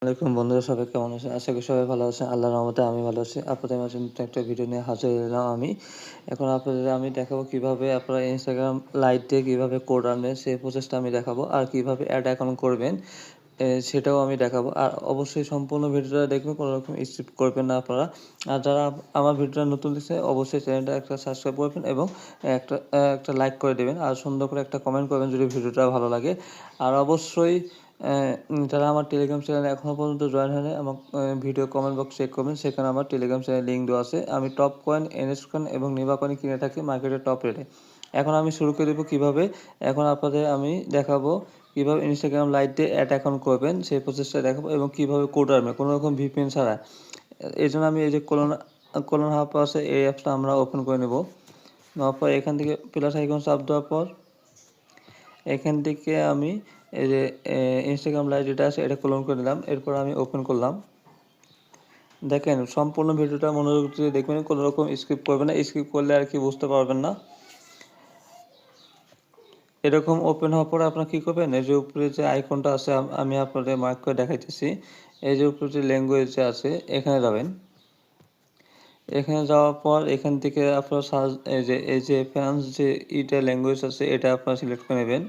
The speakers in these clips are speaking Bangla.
আসসালামাইকুম বন্ধুরা, সবাই কেমন আছেন? আশা করি সবাই ভালো আছেন। আল্লাহর রহমতে আমি ভালো আছি। আপনাদের মাঝে নতুন একটা ভিডিও নিয়ে হাজির হলাম আমি। এখন আপনাদের আমি দেখাবো কিভাবে আপনারা Instagram লাইট দিয়ে কিভাবে কোড আনবেন সেই প্রসেসটা আমি দেখাবো। আর কিভাবে অ্যাড অ্যাকাউন্ট করবেন সেটাও আমি দেখাবো। আর অবশ্যই সম্পূর্ণ ভিডিওটা দেখবেন, কোনো রকম স্কিপ করবেন না আপনারা। আর যারা আমার ভিডিওটা নতুন দেখছে অবশ্যই চ্যানেলটা একটা সাবস্ক্রাইব করবেন এবং একটা লাইক করে দেবেন। আর সুন্দর করে একটা কমেন্ট করবেন যদি ভিডিওটা ভালো লাগে। আর অবশ্যই যারা আমার টেলিগ্রাম চ্যানেলে এখনও পর্যন্ত জয়েন হয়নি, আমার ভিডিও কমেন্ট বক্স চেক করবেন, সেখানে আমার টেলিগ্রাম চ্যানেল লিঙ্ক দেওয়া আছে। আমি টপ কয়েন, এনএস কয়েন এবং নিভা কয়েন কিনে থাকি মার্কেটের টপ রেটে। এখন আমি শুরু করে দেবো কীভাবে। এখন আপনাদের আমি দেখাবো কীভাবে ইনস্টাগ্রাম লাইট দিয়ে অ্যাড অ্যাকাউন্ট করবেন সেই প্রসেসটা দেখাবো এবং কীভাবে কোড আনবেন কোনো রকম ভিপিএন ছাড়া। এই জন্য আমি এই যে কোলন হাব আছে, এই অ্যাপসটা আমরা ওপেন করে নেব। নেওয়ার পর এখান থেকে প্লাস আইকন চাপ দেওয়ার পর এখান থেকে আমি এই যে ইনস্টাগ্রাম লাইট যেটা আছে এটা ক্লোন করে নিলাম। এরপর আমি ওপেন করলাম। দেখেন সম্পূর্ণ ভিডিওটা মনোযোগ দিয়ে দেখবেন, কোনো রকম স্কিপ করবেন না। স্কিপ করলে আর কি বুঝতে পারবেন না। এরকম ওপেন হওয়ার পরে আপনারা কী করবেন, এই যে উপরে যে আইকনটা আছে আমি আপনাদের মার্ক করে দেখাইতেছি, এই যে উপরে যে ল্যাঙ্গুয়েজ আছে এখানে যাবেন। এখানে যাওয়ার পর এখান থেকে আপনারা সার্চ এই যে ফ্রান্স যে ইটা ল্যাঙ্গুয়েজ আছে এটা আপনারা সিলেক্ট করে নেবেন।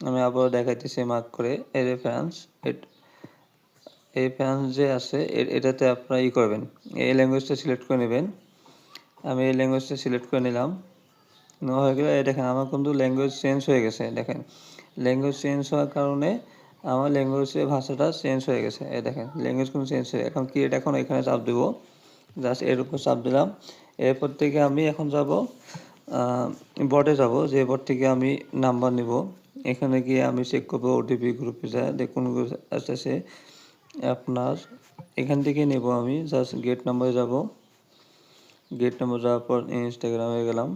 আমি আবারও দেখাইতেছি মার্ক করে, এই যে ফ্রান্স, এই ফ্রান্স যে আছে এটাতে আপনারা করবেন, এই ল্যাঙ্গুয়েজটা সিলেক্ট করে নেবেন। আমি এই ল্যাঙ্গুয়েজটা সিলেক্ট করে নিলাম। নেওয়া হয়ে গেলে দেখেন আমার কিন্তু ল্যাঙ্গুয়েজ চেঞ্জ হয়ে গেছে। দেখেন ল্যাঙ্গুয়েজ চেঞ্জ হওয়ার কারণে আমার ল্যাঙ্গুয়েজের ভাষাটা চেঞ্জ হয়ে গেছে। এই দেখেন ল্যাঙ্গুয়েজ কিন্তু চেঞ্জ হয়ে, এখন ক্রিয়েট, এখন এখানে চাপ দেবো, জাস্ট এর উপর চাপ দিলাম। এরপর থেকে আমি এখন যাব বটে যাব, যে বট থেকে আমি নাম্বার নিব। এখানে গিয়ে আমি চেক করবো ওটিপি গ্রুপে যায় দেখুন আসতেছে আপনার, এখান থেকে নেব আমি। জাস্ট গেট নাম্বারে যাব, গেট নাম্বার যাওয়ার পর ইনস্টাগ্রামে গেলাম,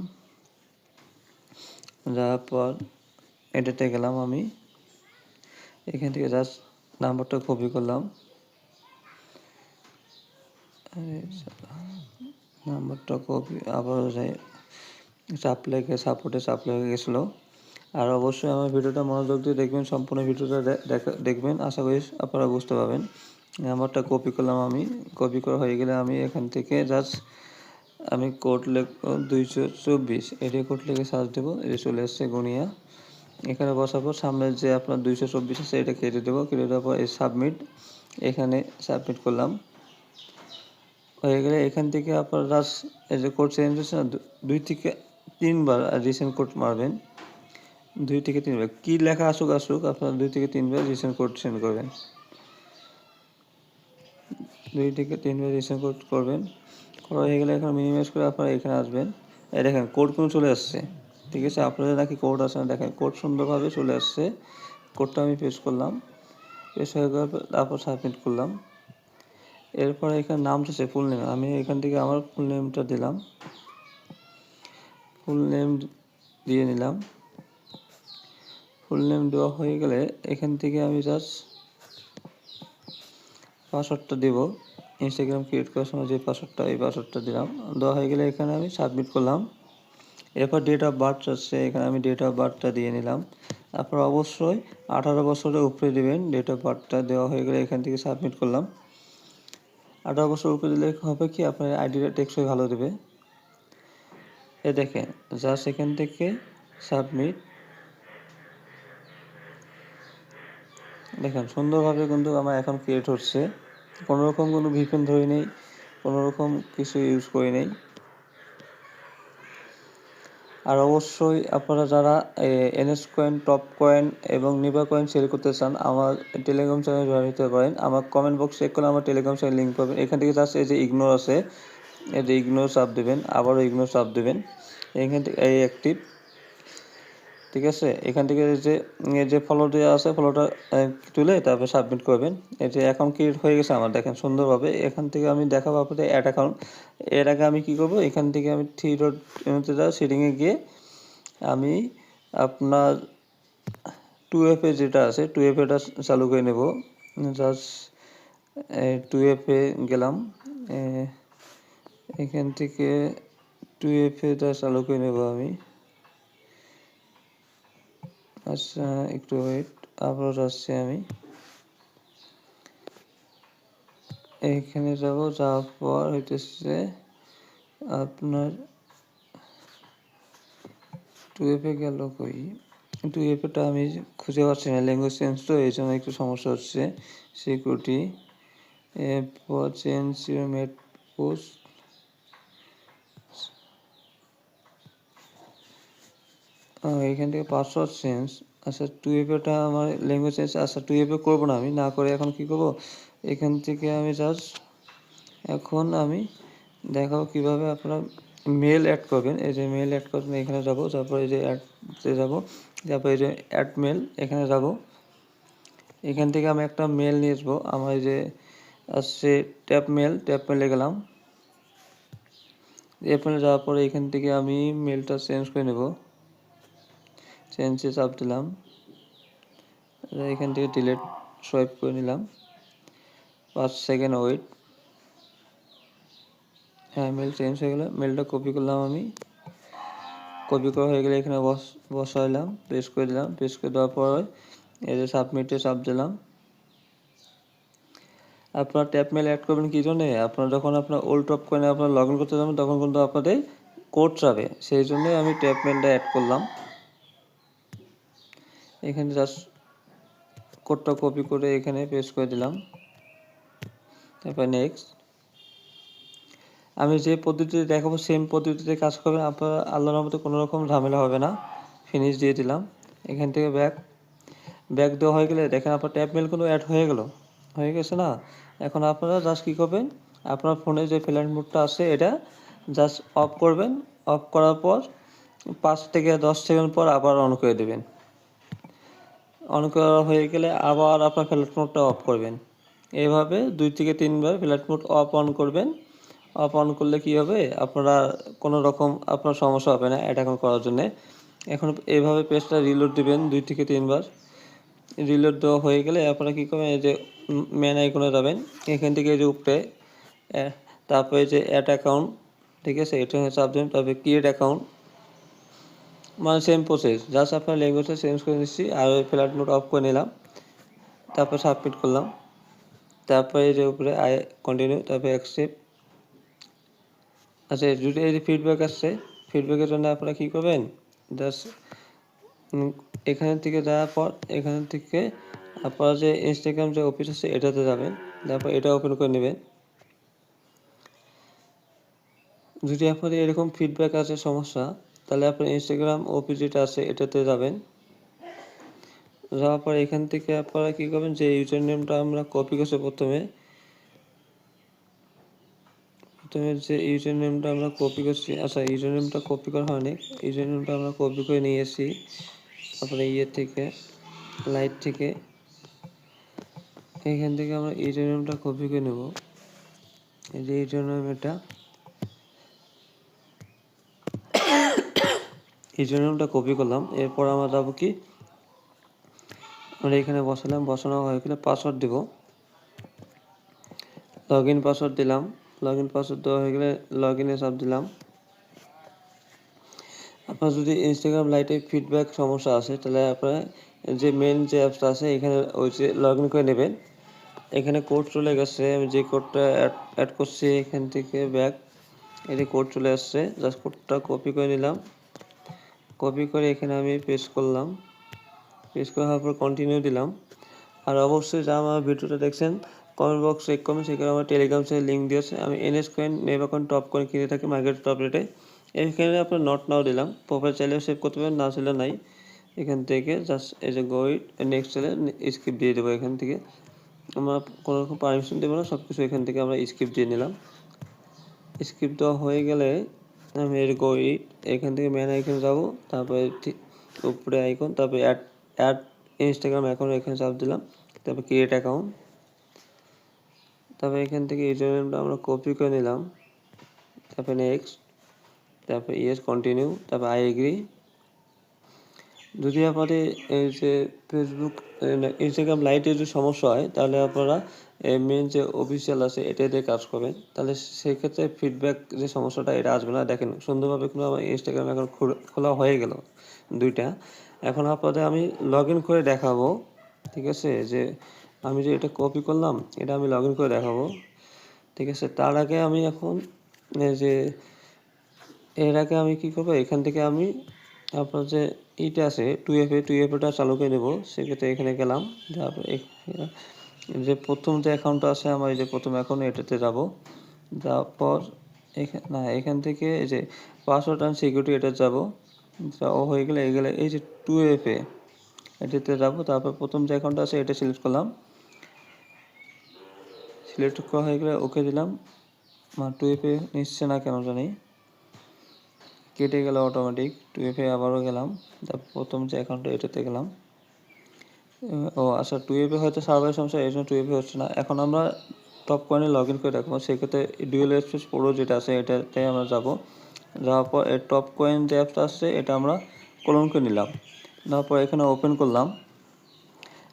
যাওয়ার পর এটাতে গেলাম আমি। এখান থেকে জাস্ট নাম্বারটা কপি করলাম, নাম্বারটা কপি আবারও যাই, চাপ লেগে সাপোর্টে চাপ লেগে গেছিলো। আর অবশ্যই আমার ভিডিওটা মনোযোগ দিয়ে দেখবেন, সম্পূর্ণ ভিডিওটা দেখবেন, আশা করি আপনারা বুঝতে পারবেন। নাম্বারটা কপি করলাম আমি, কপি করা হয়ে গেলে আমি এখান থেকে জাস্ট আমি কোড লিখব 224, এটি কোড লিখে সার্চ দেবো, এটা চলে আসছে গুনিয়া। এখানে বসাবো, সামনে যে আপনার 224 আছে এটা কেটে দেবো, কেটে দেওয়ার পর এই সাবমিট, এখানে সাবমিট করলাম। হয়ে গেলে এখান থেকে আপনার জাস্ট এই যে কোড চেঞ্জ হচ্ছে না, 2 থেকে 3 বার রিসেন্ট কোড মারবেন। 2 থেকে 3 বার কী লেখা আসুক আপনারা 2 থেকে 3 বার রিসেন্ট কোড সেন্ড করবেন। 2 থেকে 3 বার রিসেন্ট কোড করবেন। করা হয়ে গেলে এখন মিনিমাইজ করে আপনারা এখানে আসবেন। এই দেখেন কোড কিন্তু চলে আসছে, ঠিক আছে। আপনাদের নাকি কোড আসে না, দেখেন কোড সুন্দরভাবে চলে আসছে। কোডটা আমি পেস্ট করলাম, পেস্ট হয়ে যাওয়ার পর তারপর সাবমিট করলাম। এরপরে এখানে নাম চাচ্ছে ফুল নেম, আমি এখান থেকে আমার ফুল নেমটা দিলাম, ফুল নেম দিয়ে নিলাম। ফুল নেম দেওয়া হয়ে গেলে এখান থেকে আমি জাস্ট পাসওয়ার্ডটা দেব, ইনস্টাগ্রাম ক্রিয়েট করার সময় যে পাসওয়ার্ডটা, এই পাসওয়ার্ডটা দিলাম। দেওয়া হয়ে গেলে এখানে আমি সাবমিট করলাম। এরপর ডেট অফ বার্থ আছে, এখানে আমি ডেট অফ বার্থটা দিয়ে নিলাম। তারপর অবশ্যই 18 বছরের উপরে দেবেন। ডেট অফ বার্থটা দেওয়া হয়ে গেলে এখান থেকে সাবমিট করলাম। 18 বছর উপরে দিলে হবে কি আপনার আইডিটা টেকসই ভালো দেবে। এ দেখেন জাস্ট এখান থেকে সাবমিট, দেখেন সুন্দরভাবে কিন্তু আমার এখন ক্রিয়েট হচ্ছে। কোনোরকম কোনো ভিপিএন ধরে নেই, কোনোরকম কিছু ইউজ করে নেই। আর অবশ্যই আপনারা যারা এনএস কয়েন, টপ কয়েন এবং নিভা কয়েন সেল করতে চান আমার টেলিগ্রাম চ্যানেলে জয়েন হতে পারেন। আমার কমেন্ট বক্স চেক করলে আমার টেলিগ্রাম চ্যানেল লিঙ্ক পাবেন। এখান থেকে জাস্ট এই যে ইগনোর আছে, এই যে ইগনোর চাপ দেবেন, আবারও ইগনোর চাপ দেবেন। এখান থেকে এই অ্যাক্টিভ, ঠিক আছে। এখান থেকে এই যে ফলো দেওয়া আছে ফলোটা তুলে তারপরে সাবমিট করবেন। এই যে অ্যাকাউন্ট ক্রিয়েট হয়ে গেছে আমার, দেখেন সুন্দরভাবে। এখান থেকে আমি দেখাবো আপনাদের অ্যাড অ্যাকাউন্ট। এর আগে আমি কী করবো, এখান থেকে আমি 3 ডট যাওয়া সেটিংয়ে গিয়ে আমি আপনার 2FA যেটা আছে 2FAটা চালু করে নেব। জাস্ট 2FA গেলাম, এখান থেকে 2FAটা চালু করে নেব আমি। আচ্ছা একটু ওয়েট, আবারও যাচ্ছি আমি। এইখানে যাব, যাওয়ার পর হইতেছে আপনার 2F গেল কই, 2F আমি খুঁজে পাচ্ছি না, ল্যাঙ্গুয়েজ চেঞ্জ তো এই জন্য একটু সমস্যা হচ্ছে। সিকিউরিটি, এরপর চেঞ্জ ইউর মেড পোস্ট, এখান থেকে পাসওয়ার্ড চেঞ্জ। আচ্ছা 2F আমার ল্যাঙ্গুয়েজ চেঞ্জ, আচ্ছা 2F করবো না, আমি না করে এখন কি করব, এখান থেকে আমি জাস্ট এখন আমি দেখাবো কিভাবে আপনারা মেল অ্যাড করবেন। এই যে মেল অ্যাড করবেন, এখানে যাব, তারপর এই যে অ্যাডতে যাব, তারপর এই যে অ্যাড মেল এখানে যাব। এখান থেকে আমি একটা মেল নিয়ে আসবো, আমার এই যে আসছে ট্যাপ মেলে গেলাম। মেলে যাওয়ার পরে এখান থেকে আমি মেলটা চেঞ্জ করে নেব, চেঞ্জে চাপ দিলাম, এখান থেকে ডিলেট সোয়াইপ করে নিলাম, 5 সেকেন্ড ওয়েট। হ্যাঁ মেল চেঞ্জ হয়ে গেল, মেলটা কপি করলাম আমি, কপি করা হয়ে গেলে এখানে বসাইলাম, পেস্ট করে দিলাম, পেস্ট করে দেওয়ার পর এই যে সাবমিটে চাপ দিলাম। আপনার ট্যাপ মেল অ্যাড করবেন কী জন্যে, আপনার যখন আপনার ওল্ড টপ কয়েনে আপনার লগ ইন করতে যাবেন তখন কিন্তু আপনাদের কোড চাবে, সেই জন্যই আমি ট্যাপ মেলটা অ্যাড করলাম। এখানে জাস্ট কোডটা কপি করে এখানে পেস্ট করে দিলাম, তারপর নেক্সট। আমি যে পদ্ধতিতে দেখাবো সেম পদ্ধতিতে কাজ করবেন, আপনার আল্লাহর রহমতে কোনো রকম ঝামেলা হবে না। ফিনিশ দিয়ে দিলাম, এখান থেকে ব্যাক দেওয়া হয়ে গেলে দেখেন আপনার ট্যাপ মেল কিন্তু অ্যাড হয়ে গেছে না। এখন আপনারা জাস্ট কী করবেন, আপনার ফোনে যে ফ্লাইট মোডটা আছে এটা জাস্ট অফ করবেন, অফ করার পর 5 থেকে 10 সেকেন্ড পর আবার অন করে দেবেন। অন করা হয়ে গেলে আবার আপনার ফ্লাইট মোডটা অফ করবেন। এভাবে 2 থেকে 3 বার ফ্লাইট মোড অফ অন করবেন। অফ অন করলে কী হবে, আপনারা কোনো রকম আপনার সমস্যা হবে না এটা এখন করার জন্যে। এখন এইভাবে পেজটা রিলোড দেবেন 2 থেকে 3 বার। রিলোড দেওয়া হয়ে গেলে আপনারা কী করবেন, এই যে মেন আইকনে যাবেন, এখান থেকে এই যে উপরে তারপরে যে অ্যাড অ্যাকাউন্ট, ঠিক আছে, এটা চাপ দেবেন, তারপরে ক্রিয়েট অ্যাকাউন্ট, মানে সেম প্রসেস, জাস্ট আপনার ল্যাঙ্গুয়েজটা চেঞ্জ করে নিচ্ছি আর ওই ফ্লাইট মোড অফ করে নিলাম, তারপর সাবমিট করলাম, তারপরে এই যে উপরে কন্টিনিউ, তারপরে অ্যাকসেপ্ট। আচ্ছা যদি এই যে ফিডব্যাক আসছে, ফিডব্যাকের জন্য আপনারা কী করবেন, জাস্ট এখান থেকে যাওয়ার পর এখান থেকে আপনারা যে ইনস্টাগ্রাম যে অফিস আছে এটাতে যাবেন, তারপর এটা ওপেন করে নেবেন। যদি আপনাদের এরকম ফিডব্যাক আছে সমস্যা, তাহলে আপনার ইনস্টাগ্রাম অফিস যেটা আছে এটাতে যাবেন। যাওয়ার পর এখান থেকে আপনারা কী করবেন, যে ইউজার নেমটা আমরা কপি করছি প্রথমে যে ইউজার নেমটা আমরা কপি করছি, আচ্ছা ইউজার নেমটা কপি করা হয়নি, ইউজার নেমটা আমরা কপি করে নিয়ে এসেছি আপনার থেকে লাইট থেকে, এখান থেকে আমরা ইউজার নেমটা কপি করে নেব। এই যে ইউজার নেম, এটা ইউজার নেমটা কপি করলাম। এরপর আমরা যাবো কি, আমরা এখানে বসানো হয়ে গেলে পাসওয়ার্ড দেব, লগ ইন পাসওয়ার্ড দিলাম, লগ ইন পাসওয়ার্ড দেওয়া হয়ে গেলে লগ ইনে চাপ দিলাম। আপনার যদি ইনস্টাগ্রাম লাইটে ফিডব্যাক সমস্যা আছে তাহলে আপনার যে মেন যে অ্যাপসটা আছে এখানে ওই যে লগ ইন করে নেবেন। এখানে কোড চলে গেছে, আমি যে কোডটা অ্যাড করছি এখান থেকে ব্যাক, এই যে কোড চলে আসছে, জাস্ট কোডটা কপি করে নিলাম, কপি করে এখানে আমি পেস্ট করলাম, পেস্ট করার পর কন্টিনিউ দিলাম। আর অবশ্যই যা আমার ভিডিওটা দেখছেন কমেন্ট বক্স চেক করবেন, সেখানে আমার টেলিগ্রাম থেকে লিঙ্ক দিয়েছে, আমি NS coin never coin top coin কিনে থাকি মার্কেট টপ রেটে। এখানে আপনার নট নাও দিলাম, প্রোফাইল চাইলেও সেভ করতে পারেন, না চাইলে নাই। এখান থেকে জাস্ট এই যে গোইট নেক্সট চাইলে স্কিপ দিয়ে দেবো, এখান থেকে আমরা কোনো রকম পারমিশন দেবো না, সব কিছু এখান থেকে আমরা স্কিপ দিয়ে নিলাম। স্কিপ দেওয়া হয়ে গেলে আমি এর গোইট এখান থেকে মেন আইকনে যাবো, তারপরে উপরে আইকন, তারপরে অ্যাড ইনস্টাগ্রাম অ্যাকাউন্ট এখানে চাপ দিলাম, তারপর ক্রিয়েট অ্যাকাউন্ট, তারপর এখান থেকে ইউজার নেমটা আমরা কপি করে নিলাম, তারপর নেক্সট, তারপর ইয়েস কন্টিনিউ, তারপর আই এগ্রি। যদি আপনাদের এই যে ফেসবুক ইনস্টাগ্রাম লাইটে যদি সমস্যা হয় তাহলে আপনারা মেন যে অফিসিয়াল আছে এটা দিয়ে কাজ করবেন, তাহলে সেই ক্ষেত্রে ফিডব্যাক যে সমস্যাটা এটা আসবে না। দেখেন সুন্দরভাবে কিন্তু আমার ইনস্টাগ্রাম অ্যাকাউন্ট খোলা হয়ে গেল দুইটা। এখন আপনাদের আমি লগ ইন করে দেখাবো, ঠিক আছে, যে আমি যে এটা কপি করলাম এটা আমি লগ ইন করে দেখাবো। ঠিক আছে। তার আগে আমি এখন এই যে এর আগে আমি কি করবো, এখান থেকে আমি আপনার যে ইটা আছে 2FA চালু করে দেবো। সেক্ষেত্রে এখানে গেলাম, তারপর যে প্রথম যে অ্যাকাউন্টটা আছে আমার, এই যে প্রথম অ্যাকাউন্ট, এটাতে যাব। যাওয়ার পর এখান থেকে এই যে পাসওয়ার্ড অ্যান্ড সিকিউরিটি এটা যাব। যাওয়া হয়ে গেলে এই যে 2FA এটাতে যাব। তারপর প্রথম যে অ্যাকাউন্টটা আছে এটা সিলেক্ট করলাম। সিলেক্ট করা হয়ে গেলে ওকে দিলাম। 2FA নিচ্ছে না কেন জানি, কেটে গেল অটোমেটিক। 2FA আবারও গেলাম, তারপর প্রথম যে অ্যাকাউন্টটা এটাতে গেলাম। ও আচ্ছা, 2FA হয়তো সার্ভারের সমস্যা, এই জন্য 2FA হচ্ছে না। এখন আমরা টপ কয়েনে লগ ইন করে রাখবো। সেক্ষেত্রে ডুয়েল স্পেস প্রো যেটা আছে এটাতে আমরা যাব। যাওয়ার পর এর টপ কয়েন যে অ্যাপটা আছে এটা আমরা ক্লোন করে নিলাম। নেওয়ার পর এখানে ওপেন করলাম।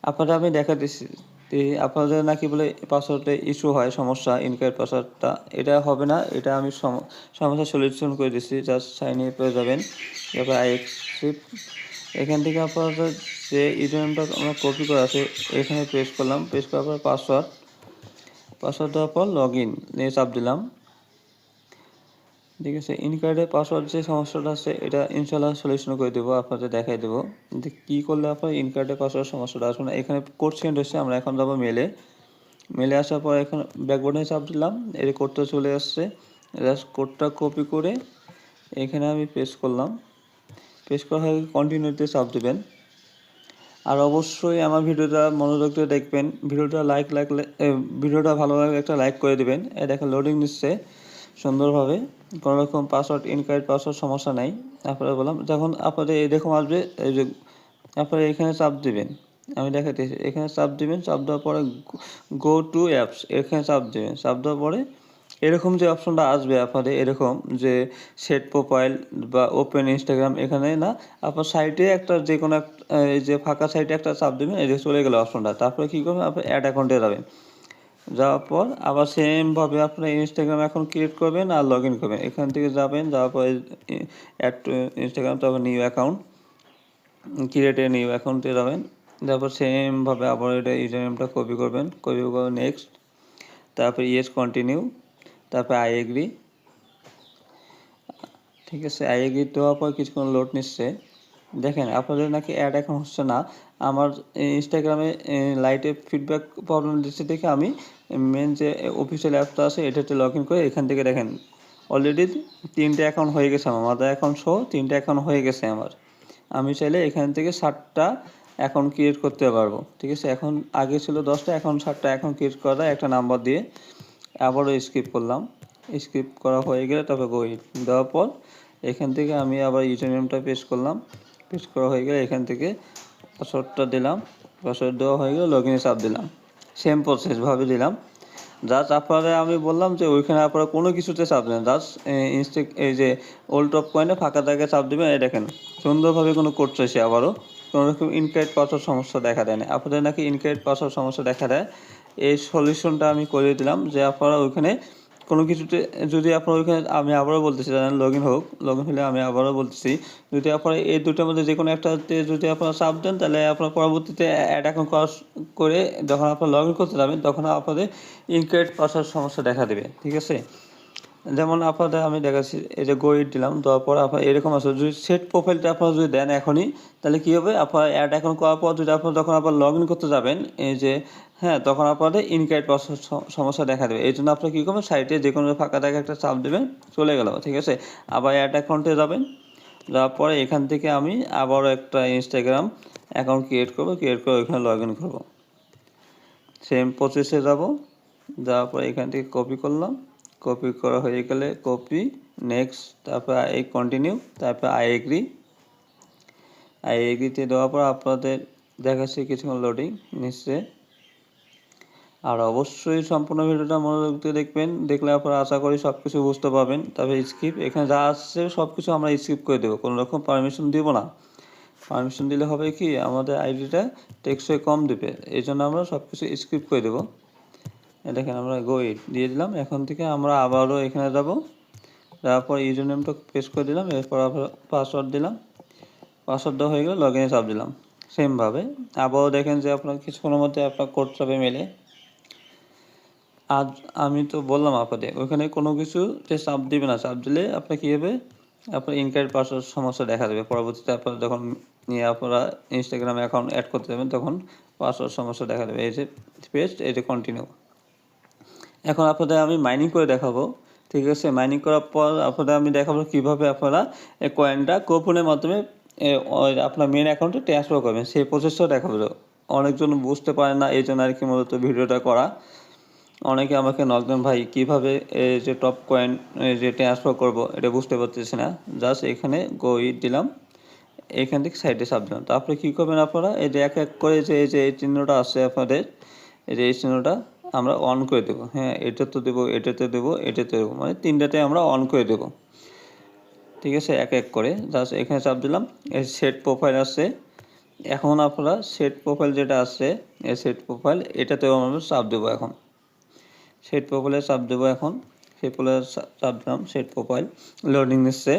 আপনারা আমি দেখা দিচ্ছি আপনাদের নাকি বলে পাসওয়ার্ডে ইস্যু হয়, সমস্যা ইনকারেক্ট পাসওয়ার্ডটা। এটা হবে না, এটা আমি সমস্যা সলিউশন করে দিচ্ছি। জাস্ট সাইন ইন পেয়ে যাবেন। এবার আই অ্যাকসেপ্ট। এখান থেকে আপনাদের যে ইউজারনেমটা আমরা কপি করা আছে এখানে পেস্ট করলাম। পেস্ট করার পর পাসওয়ার্ড দেওয়ার পর লগ ইন নিয়ে চাপ দিলাম। ঠিক আছে। ইনকারেক্ট পাসওয়ার্ড যে সমস্যাটা আছে এটা ইনশাল্লাহ সলিউশন করে দেবো, আপনাদের দেখাই দেবো যে কী করলে আপনার ইনকারেক্ট পাসওয়ার্ড সমস্যাটা আসবে না। এখানে কোড সেন্ড হচ্ছে, আমরা এখন যাবো মেলে আসার পর এখন ব্যাক বাটনে চাপ দিলাম। এই কোডটা চলে আসছে। জাস্ট কোডটা কপি করে এখানে আমি পেস্ট করলাম। পেস্ট করা হয়ে কন্টিনিউতে চাপ দেবেন। আর অবশ্যই আমার ভিডিওটা মনোযোগ দিয়ে দেখবেন। ভিডিওটা ভালো লাগলে একটা লাইক করে দেবেন। দেখেন লোডিং নিচ্ছে সুন্দরভাবে, কোনো রকম পাসওয়ার্ড ইনকারেক্ট পাসওয়ার্ড সমস্যা নাই। আপনারা বললাম যখন আপনাদের এরকম আসবে, এই যে আপনারা এখানে চাপ দিবেন, আমি দেখাতেছি। এখানে চাপ দিবেন, চাপ দেওয়ার পরে গো টু অ্যাপস এখানে চাপ দিবেন। চাপ দেওয়ার পরে এরকম যে অপশনটা আসবে আপনাদের, এরকম যে সেট প্রোফাইল বা ওপেন ইনস্টাগ্রাম, এখানে না আপনার সাইটে একটা যে কোনো এই যে ফাঁকা সাইটে একটা চাপ দেবেন, এই যে চলে গেল অপশনটা। তারপরে কী করবেন, আপনি অ্যাড অ্যাকাউন্টে যাবেন। যাওয়ার পর আবার সেমভাবে আপনার ইনস্টাগ্রাম অ্যাকাউন্ট ক্রিয়েট করবেন আর লগ ইন করবেন। এখান থেকে যাবেন, যাওয়ার পর অ্যাড টু ইনস্টাগ্রাম, তারপর new account, create a new অ্যাকাউন্টে যাবেন। তারপর সেমভাবে আবার এটা ইউজার নেমটা কপি করবেন, নেক্সট, তারপর ইয়েস কন্টিনিউ, তারপর আই এগ্রি। ঠিক আছে, আই এগ্রি দেওয়ার পর কিছুক্ষণ লোড নিচ্ছে। দেখেন আপনাদের নাকি অ্যাড এখন হচ্ছে না। আমার ইনস্টাগ্রামে লাইটে ফিডব্যাক প্রবলেম দিচ্ছে দেখে আমি মেন যে অফিসিয়াল অ্যাপটা আছে এটাতে লগ ইন করে এখান থেকে দেখেন অলরেডি 3টে অ্যাকাউন্ট হয়ে গেছে আমার। মাদার অ্যাকাউন্ট সহ 3টে অ্যাকাউন্ট হয়ে গেছে আমার। আমি চাইলে এখান থেকে 7টা অ্যাকাউন্ট ক্রিয়েট করতে পারবো। ঠিক আছে, এখন আগে ছিল 10টা, এখন 7টা অ্যাকাউন্ট ক্রিয়েট করা, একটা নাম্বার দিয়ে আবারও স্কিপ করলাম। স্কিপ করা হয়ে গেলে তারপর দেওয়ার পর এখান থেকে আমি আবার ইউজার নেমটা পেস্ট করলাম। পেস্ট করা হয়ে গেলে এখান থেকে পাসওয়ার্ডটা দিলাম। পাসওয়ার্ড দেওয়া হয়ে গেলে লগ ইনে চাপ দিলাম। সেম প্রসেসভাবে দিলাম। জাস্ট আপনারা আমি বললাম যে ওইখানে আপনারা কোনো কিছুতে চাপ দেবেন, জাস্ট এই যে ওল্ড টপ কয়েনে ফাঁকা জায়গায় চাপ দেবেন। এই দেখেন সুন্দরভাবে কোনো কোড চাইছে, আবারও কোনো রকম ইনকারেক্ট পাসওয়ার্ড সমস্যা দেখা দেয় না। আপনাদের নাকি ইনকারেক্ট পাসওয়ার্ড সমস্যা দেখা দেয়, এই সলিউশনটা আমি করে দিলাম যে আপনারা ওইখানে কোনো কিছুতে যদি আপনার ওইখানে, আমি আবারও বলতেছি জানেন লগ ইন হলে আমি আবারও বলতেছি, যদি আপনারা এই দুটোর মধ্যে যে কোনো একটাতে যদি আপনারা চাপ দেন তাহলে আপনার পরবর্তীতে অ্যাড অ্যাকাউন্ট করে যখন আপনারা লগ ইন করতে যাবেন তখন আপনাদের ইনকারেক্ট পাসওয়ার্ড সমস্যা দেখা দেবে। ঠিক আছে, যেমন আপনাদের আমি দেখাচ্ছি, এই যে গোইড দিলাম, দেওয়ার পর আপনার এরকম আছে। যদি সেট প্রোফাইলটা আপনারা যদি দেন এখনই, তাহলে কী হবে, আপনার অ্যাড অ্যাকাউন্ট করার পর যদি আপনার যখন আবার লগ ইন করতে যাবেন, এই যে হ্যাঁ, তখন আপনাদের ইনকারেক্ট পাসওয়ার্ড সমস্যা দেখা দেবে। এই জন্য আপনারা কী করবেন, সাইটে যে কোনো ফাঁকা জায়গায় একটা চাপ দেবেন, চলে গেল। ঠিক আছে, আবার অ্যাড অ্যাকাউন্টে যাবেন। যাওয়ার পরে এখান থেকে আমি আবারও একটা ইনস্টাগ্রাম অ্যাকাউন্ট ক্রিয়েট করে ওইখানে লগ ইন করবো। সেম প্রসেসে যাব। যাওয়ার পরে এখান থেকে কপি করলাম। কপি করা হয়ে গেলে কপি, নেক্সট, তারপর আই কন্টিনিউ, তারপর আই এগ্রিতে দেওয়ার পর আপনাদের দেখাচ্ছে কিছুক্ষণ লোডিং নিচ্ছে। আর অবশ্যই সম্পূর্ণ ভিডিওটা মনোযোগ দিয়ে দেখবেন, দেখলে আপনারা আশা করি সব কিছু বুঝতে পারবেন। তবে স্কিপ, এখানে যা আসছে সব কিছু আমরা স্কিপ করে দেবো, কোনো রকম পারমিশন দিব না। পারমিশন দিলে হবে কি, আমাদের আইডিটা টেকসই কম দেবে, এই জন্য আমরা সব কিছু স্কিপ করে দেবো। দেখেন আমরা দিয়ে দিলাম। এখন থেকে আমরা আবারও এখানে যাব, তারপর ইউজার নেমটা পেস্ট করে দিলাম। এরপর আবার পাসওয়ার্ড দিলাম। পাসওয়ার্ড দেওয়া হয়ে গেলে লগ ইনে চাপ দিলাম। সেমভাবে আবারও দেখেন যে আপনার কিছুক্ষণের মধ্যে আপনার কোড যাবে মেলে। আজ আমি তো বললাম আপনাদের ওইখানে কোনো কিছুতে চাপ দিবে না, চাপ দিলে আপনার কী হবে, আপনার ইনকারেক্ট পাসওয়ার্ড সমস্যা দেখা দেবে। পরবর্তীতে আপনারা যখন নিয়ে আপনারা ইনস্টাগ্রামে অ্যাকাউন্ট অ্যাড করতে যাবেন তখন পাসওয়ার্ড সমস্যা দেখা দেবে। এই যে পেস্ট, এই যে কন্টিনিউ। এখন আপনাদের আমি মাইনিং করে দেখাবো, ঠিক আছে। মাইনিং করার পর আপনাদের আমি দেখাবো কীভাবে আপনারা এই কয়েনটা কুপনের মাধ্যমে আপনার মেন অ্যাকাউন্টে ট্রান্সফার করবেন, সেই প্রসেসটাও দেখাবো। অনেকজন বুঝতে পারে না, এই জন্য আর কি মূলত ভিডিওটা করা। অনেকে আমাকে নক দেন, ভাই কীভাবে এই যে টপ কয়েন যে ট্রান্সফার করবো এটা বুঝতে পারতেছি না। জাস্ট এখানে গো ইট দিলাম, এখান থেকে সাইডে চাপ দিলাম। তারপরে কী করবেন আপনারা, এই যে এক এক করে যে এই যে এই চিহ্নটা আছে আপনাদের, এই যে এই চিহ্নটা আমরা অন করে দেবো। হ্যাঁ, এটাতে দেবো, এটাতে দেবো, এটাতে দেবো, মানে তিনটাতে আমরা অন করে দেবো, ঠিক আছে। এক এক করে জাস্ট এখানে চাপ দিলাম। এই সেট প্রোফাইল আছে, এখন আপনারা সেট প্রোফাইল যেটা আছে, এই সেট প্রোফাইল এটাতেও আমরা চাপ দেবো। এখন সেট প্রোফাইলে চাপ দেবো, এখন সেট প্রোফাইলে চাপ দিলাম, সেট প্রোফাইল লোডিং নিচ্ছে।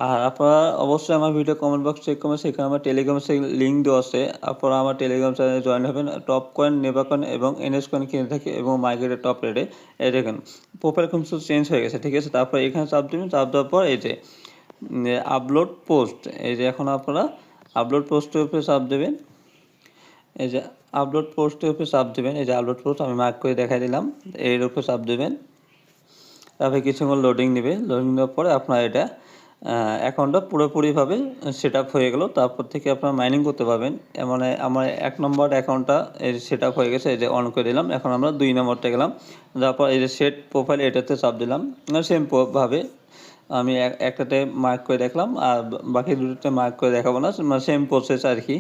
আর আপনারা অবশ্যই আমার ভিডিও কমেন্ট বক্স চেক করবেন, সেখানে আমার টেলিগ্রাম লিঙ্ক দেওয়া আছে। আপনারা আমার টেলিগ্রাম চ্যানেলে জয়েন হবেন। টপ কয়েন, নেভার কয়েন এবং এনএস কয়েন কিনে থাকি এবং মার্কেটের টপ রেটে। এই দেখেন প্রোফাইল কিন্তু চেঞ্জ হয়ে গেছে, ঠিক আছে। তারপর এখানে চাপ দেবেন, চাপ দেওয়ার পর এই যে আপলোড পোস্ট, এই যে এখন আপনারা আপলোড পোস্টের উপরে চাপ দেবেন। এই যে আপলোড পোস্টের উপরে চাপ দেবেন, এই যে আপলোড পোস্ট আমি মার্ক করে দেখাই দিলাম, এর উপরে চাপ দেবেন। তারপরে কিছুক্ষণ লোডিং নেবে, লোডিং নেওয়ার পরে আপনার এটা অ্যাকাউন্টটা পুরোপুরিভাবে সেট আপ হয়ে গেল। তারপর থেকে আপনারা মাইনিং করতে পারবেন। মানে আমার 1 নম্বর অ্যাকাউন্টটা এই সেট আপ হয়ে গেছে, এই যে অন করে দিলাম। এখন আমরা 2 নম্বরটা গেলাম, তারপর এই যে সেট প্রোফাইল এটাতে চাপ দিলাম। সেম ভাবে আমি একটাতে মার্ক করে দেখলাম, আর বাকি দুটোতে মার্ক করে দেখাবো না, সেম প্রসেস আর কি।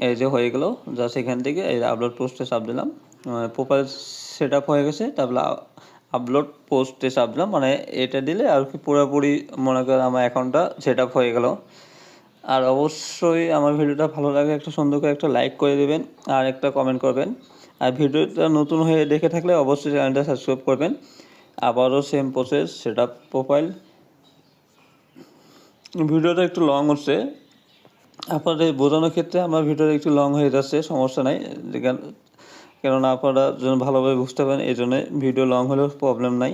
এই যে হয়ে গেল, জাস্ট এখান থেকে এই আপলোড পোস্টে চাপ দিলাম, প্রোফাইল সেট আপ হয়ে গেছে। তারপরে আপলোড পোস্টে চাপ দিলাম, মানে এটা দিলে আর কি পুরোপুরি মনে করেন আমার অ্যাকাউন্টটা সেট আপ হয়ে গেল। আর অবশ্যই আমার ভিডিওটা ভালো লাগে একটা সুন্দর করে একটা লাইক করে দেবেন আর একটা কমেন্ট করবেন। আর ভিডিওটা নতুন হয়ে দেখে থাকলে অবশ্যই চ্যানেলটা সাবস্ক্রাইব করবেন। আবারও same process, set up profile. ভিডিওটা একটু লং হচ্ছে, আপনাদের বোঝানোর ক্ষেত্রে আমার ভিডিওটা একটু লং হয়ে যাচ্ছে, সমস্যা নাই। কেননা আপনারা যেন ভালোভাবে বুঝতে পারেন, এই জন্য ভিডিও লং হলেও প্রবলেম নাই।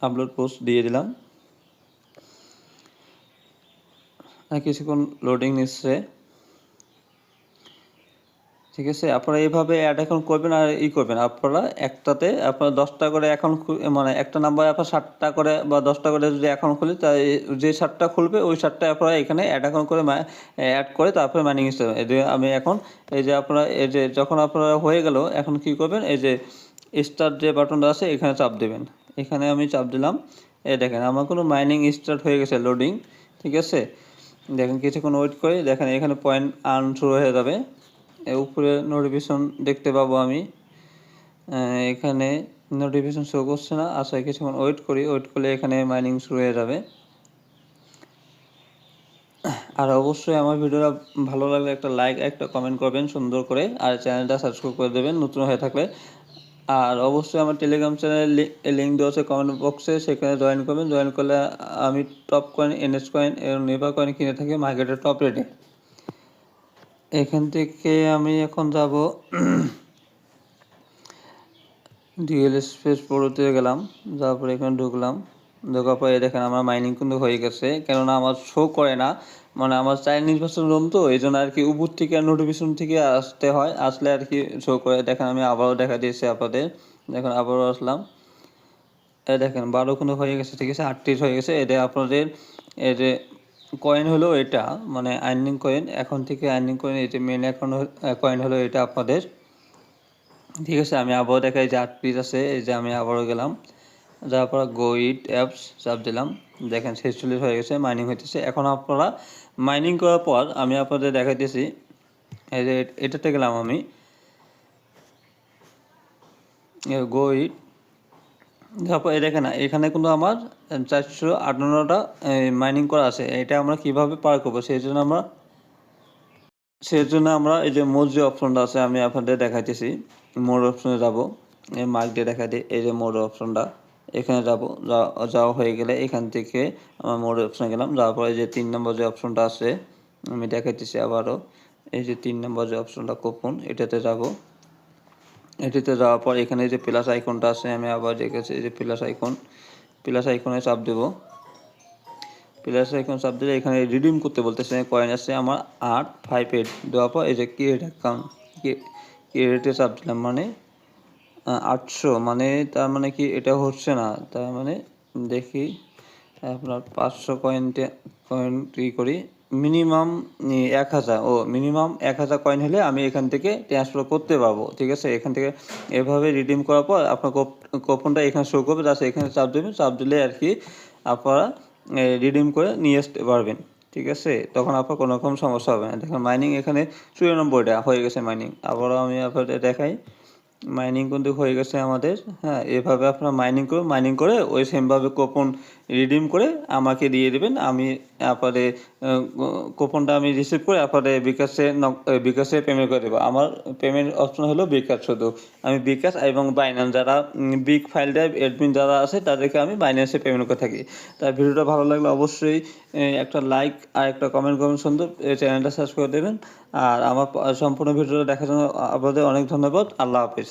আপলোড পোস্ট দিয়ে দিলাম, আর কিছুক্ষণ লোডিং নিচ্ছে, ঠিক আছে। আপনারা এইভাবে অ্যাড অ্যাকাউন্ট করবেন আর করবেন। আপনারা একটাতে আপনারা 10টা করে অ্যাকাউন্ট, মানে একটা নাম্বারে আপনার 7টা করে বা 10টা করে যদি অ্যাকাউন্ট খুলি, তাই যে 7টা খুলবে ওই 7টা আপনারা এখানে অ্যাড অ্যাকাউন্ট করে অ্যাড করে তারপরে মাইনিং স্টার্ট। এই যে আমি এখন এই যে আপনারা এই যে যখন আপনারা হয়ে গেল, এখন কি করবেন, এই যে স্টার্ট যে বাটনটা আছে এখানে চাপ দেবেন। এখানে আমি চাপ দিলাম, এই দেখেন আমার কোনো মাইনিং স্টার্ট হয়ে গেছে, লোডিং, ঠিক আছে। দেখেন কিছুক্ষণ ওয়েট করে দেখেন এখানে পয়েন্ট আর্ন শুরু হয়ে যাবে। উপরে নোটিফিকেশন দেখতে পাবো আমি, এখানে নোটিফিকেশন শো করছে না। আচ্ছা কিছুক্ষণ ওয়েট করি, ওয়েট করলে এখানে মাইনিং শুরু হয়ে যাবে। আর অবশ্যই আমার ভিডিওটা ভালো লাগলে একটা লাইক একটা কমেন্ট করবেন সুন্দর করে, আর চ্যানেলটা সাবস্ক্রাইব করে দেবেন নতুন হয়ে থাকলে। আর অবশ্যই আমার টেলিগ্রাম চ্যানেলের লিঙ্ক দেওয়া আছে কমেন্ট বক্সে, সেখানে জয়েন করবেন। জয়েন করলে আমি টপ কয়েন, এনএস কয়েন এবং নেভার কয়েন কিনে থাকি মার্কেটের টপ রেটে। এখান থেকে আমি এখন যাব ডিএল স্পেস প্রোতে গেলাম, যাওয়ার পরে এখানে ঢুকলাম। ঢোকার পরে দেখেন আমার মাইনিং কিন্তু হয়ে গেছে, কেননা আমার শো করে না, মানে আমার চাইনিজ ভার্সন রোম তো, এই জন্য আর কি উপর থেকে নোটিফিকেশন থেকে আসতে হয়, আসলে আর কি শো করে। দেখেন আমি আবারও দেখা দিয়েছি আপনাদের, দেখেন আবারও আসলাম, এই দেখেন 12 কিন্তু হয়ে গেছে, ঠিক আছে, 38 হয়ে গেছে। এটা আপনাদের এই যে কয়েন হলো এটা, মানে আর্নিং কয়েন, এখন থেকে আর্নিং কয়েন, এই যে মেন অ্যাকাউন্ট কয়েন হলো এটা আপনাদের, ঠিক আছে। আমি আবারও দেখাই যে 8 পিস আছে, এই যে আমি আবারও গেলাম, যাওয়ার পর গো ইট অ্যাপস চাপ দিলাম, দেখেন 46 হয়ে গেছে, মাইনিং হইতেছে। এখন আপনারা মাইনিং করার পর আমি আপনাদের দেখাইতেছি, এই যে এটাতে গেলাম আমি, গো ইট, তারপর এই দেখেন এখানে কিন্তু আমার 458টা মাইনিং করা আছে। এটা আমরা কিভাবে পার করবো, সেই জন্য আমরা এই যে মোর যে অপশনটা আছে আমি আপনাদের দেখাইতেছি। মোর অপশনে যাব, এই মার্ক দিয়ে দেখাই দিই, এই যে মোর অপশনটা, এখানে যাব, যাওয়া হয়ে গেলে এখান থেকে আমার মোর অপশনে গেলাম, যাওয়ার পরে যে 3 নম্বর যে অপশনটা আছে আমি দেখাইতেছি আবারও, এই যে 3 নম্বর যে অপশনটা কুপন, এটাতে যাব। এটিতে যাওয়ার পর এখানে যে প্লাস আইকনটা আছে, আমি আবার রেখেছি এই যে প্লাস আইকনে চাপ দেব। প্লাস আইকন চাপ দিলে এখানে রিডিম করতে বলতেছে, কয়েন আছে আমার 858 দেওয়ার পর এই যে ক্রিয়েট অ্যাকাউন্ট, ক্রিয়েটে চাপ দিলাম, মানে 800, মানে তার মানে কি এটা হচ্ছে না, তার মানে দেখি আপনার 500 কয়েন করি, মিনিমাম 1000, মিনিমাম 1000 কয়েন হলে আমি এখান থেকে ট্রান্সফার করতে পারবো। ঠিক আছে, এখান থেকে এভাবে রিডিম করার পর আপনার কুপনটা এখানে শো করবে, জাস্ট এখানে চাপ দেবেন, চাপ দিলে আর কি আপনারা রিডিম করে নিয়ে আসতে পারবেন। ঠিক আছে, তখন আপনার কোনো রকম সমস্যা হবে না। দেখেন মাইনিং এখানে 94টা হয়ে গেছে মাইনিং। আবারও আমি আপনাদের দেখাই, মাইনিং কিন্তু হয়ে গেছে আমাদের। হ্যাঁ, এভাবে আপনারা মাইনিং করে ওই সেমভাবে কুপন রিডিম করে আমাকে দিয়ে দেবেন। আমি আপনাদের কুপনটা আমি রিসিভ করে আপনাদের বিকাশে পেমেন্ট করে দেবো। আমার পেমেন্ট অপশন হলো বিকাশ শুধু। আমি বিকাশ এবং বাইন্যান্স, যারা বিগ ফাইল ড্রাইভ অ্যাডমিন যারা আছে তাদেরকে আমি বাইন্যান্সে পেমেন্ট করে থাকি। তাই ভিডিওটা ভালো লাগলে অবশ্যই একটা লাইক আর একটা কমেন্ট করবেন সুন্দর, চ্যানেলটা সাবস্ক্রাইব করে দেবেন। আর আমার সম্পূর্ণ ভিডিওটা দেখার জন্য আপনাদের অনেক ধন্যবাদ। আল্লাহ হাফিজ।